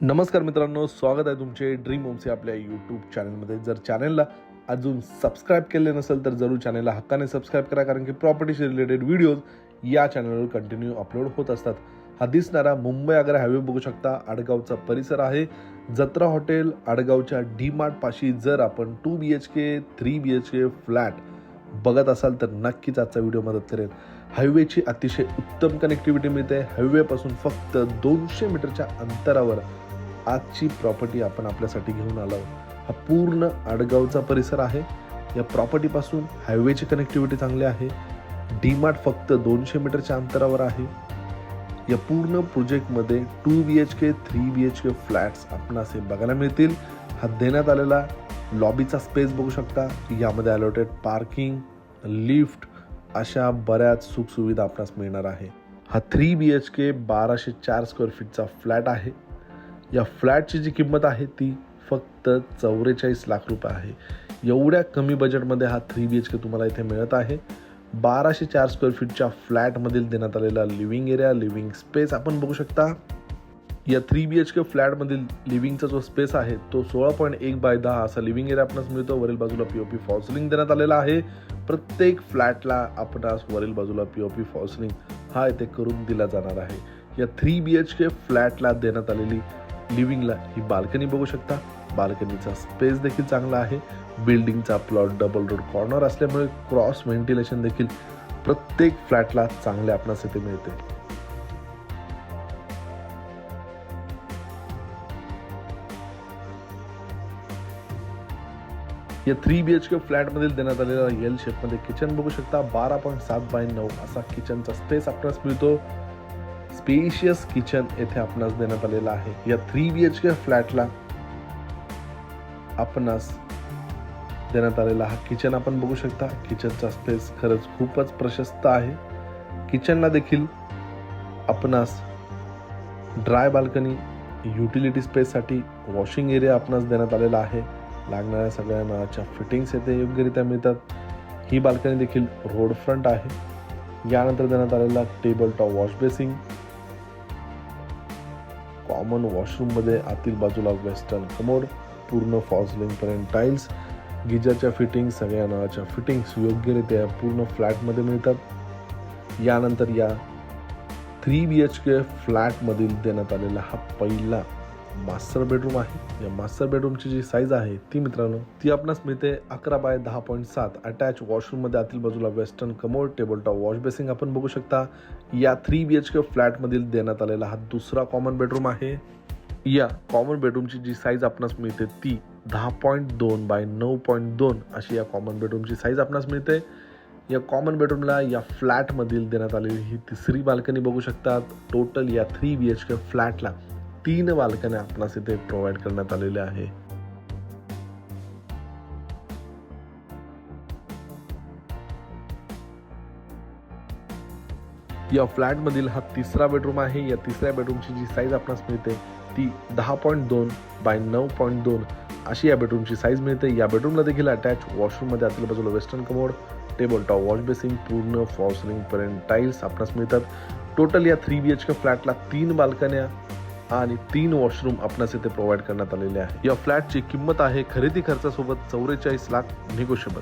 नमस्कार मित्रांनो, स्वागत आहे तुमचे ड्रीम होम्स या आपल्या यूट्यूब चॅनलमध्ये. जर चॅनलला अजून सबस्क्राईब केले नसेल तर जरूर चॅनलला हक्काने सबस्क्राईब करा, कारण की प्रॉपर्टीशी रिलेटेड व्हिडिओज या चॅनलवर कंटिन्यू अपलोड होत असतात. हा दिसणारा मुंबई आग्रा हायवे बघू शकता. आडगावचा परिसर आहे. जत्रा हॉटेल आडगावच्या डी-मार्ट पाशी जर आपण 2 BHK 3 BHK फ्लॅट बघत असाल तर नक्कीच आजचा व्हिडिओ मदत करेल. हायवेची अतिशय उत्तम कनेक्टिव्हिटी मिळते. हायवेपासून फक्त 200 मीटरच्या अंतरावर आजची प्रॉपर्टी आपण आपल्यासाठी घेऊन आलो. हा पूर्ण आडगावचा परिसर आहे. या प्रॉपर्टीपासून हायवेची कनेक्टिव्हिटी चांगली आहे. डी-मार्ट फक्त 200 मीटरच्या अंतरावर आहे. या पूर्ण प्रोजेक्टमध्ये 2 BHK 3 BHK फ्लॅट्स आपणास बघायला मिळतील. हा देण्यात आलेला लॉबीचा स्पेस बघू शकता. यामध्ये अलॉटेड पार्किंग, लिफ्ट अशा बऱ्याच सुखसुविधा आपणास मिळणार आहे. हा 3 BHK 1204 स्क्वेअर फीटचा फ्लॅट आहे. या फ्लॅटची जी किंमत आहे ती फक्त 44 लाख रुपये आहे. एवढ्या कमी बजेटमध्ये हा 3 BHK तुम्हाला इथे मिळत आहे. 1204 स्क्वेअर फीटच्या फ्लॅटमधील देण्यात आलेला लिव्हिंग एरिया, लिव्हिंग स्पेस आपण बघू शकता. या 3 BHK फ्लॅटमधील लिव्हिंगचा जो स्पेस आहे तो 16.1/10 असा लिव्हिंग एरिया आपणास मिळतो. वरील बाजूला POP फॉल सिलिंग देण्यात आलेला आहे. प्रत्येक फ्लॅटला आपणास वरील बाजूला POP फॉल सिलिंग हा इथे करून दिला जाणार आहे. या 3 BHK फ्लॅटला देण्यात आलेली लिव्हिंगला ही बाल्कनी बघू शकता. बाल्कनीचा स्पेस देखील चांगला आहे. बिल्डिंगचा प्लॉट डबल रोड कॉर्नर असल्यामुळे क्रॉस व्हेंटिलेशन देखील प्रत्येक फ्लॅटला चांगले आपणास इथे मिळते. या 3 BHK फ्लॅटमधील देण्यात आलेला एल शेपमध्ये किचन बघू शकता. 12.7/9 असा किचनचा स्पेस आपणास मिळतो. स्पेशियस किचन येथे आपणास देण्यात आलेला आहे. या 3 BHK फ्लॅटला आपणास देण्यात आलेला हा किचन आपण बघू शकता. किचनचा स्पेस खरंच खूपच प्रशस्त आहे. किचनला देखील आपणास ड्राय बाल्कनी, युटिलिटी स्पेससाठी वॉशिंग एरिया आपणास देण्यात आलेला आहे. लागणाऱ्या सगळ्या नळाच्या फिटिंग्स येथे योग्यरित्या मिळतात. ही बाल्कनी देखील रोड फ्रंट आहे. यानंतर देण्यात आलेला table top wash basin, common washroom मध्ये आतील बाजूला वेस्टर्न कमोड, पूर्ण फॉल सिलिंग पर्यंत टाइल्स, गिजरच्या फिटिंग, सगळ्या नळाच्या फिटिंग्स योग्यरित्या पूर्ण फ्लॅटमध्ये मिळतात. यानंतर या 3 BHK फ्लॅटमधील देण्यात आलेला हा पहिला मास्टर बेडरूम आहे. या मास्टर बेडरूमची जी साईज आहे ती मित्रांनो ती आपणास मिळते 11/10.7. अटॅच वॉशरूममध्ये आतील बाजूला western commode, table top wash basin आपण बघू शकता. या 3 BHK फ्लॅटमधील देण्यात आलेला हा दुसरा कॉमन बेडरूम आहे. या कॉमन बेडरूमची जी साईज आपणास मिळते ती 10.2/9.2 अशी या कॉमन बेडरूमची साईज आपणास मिळते. या कॉमन बेडरूमला या फ्लॅटमधील देण्यात आलेली ही तिसरी बाल्कनी बघू शकतात. टोटल या 3 BHK फ्लॅटला 3 बाल्कन्या आपणास इथे प्रोव्हाइड करण्यात आलेल्या आहे. या फ्लॅटमधील हा तिसरा बेडरूम आहे. या तिसऱ्या बेडरूमची जी साईज आपणास मिळते ती 10.2/9.2 अशी या बेडरूमची साईज मिळते. या बेडरूमला देखील अटॅच वॉशरूममध्ये आतील बाजूला western commode, table top wash basin, पूर्ण फॉल सिलिंग पर्यंत टाइल्स आपणास मिळतात. टोटल या 3 BHK फ्लॅटला 3 बाल्कन्या आणि 3 वॉशरूम आपणास इथे प्रोव्हाइड करण्यात आलेले आहे. या फ्लॅटची किंमत आहे खरेदी खर्चासोबत 44 लाख निगोशिएबल.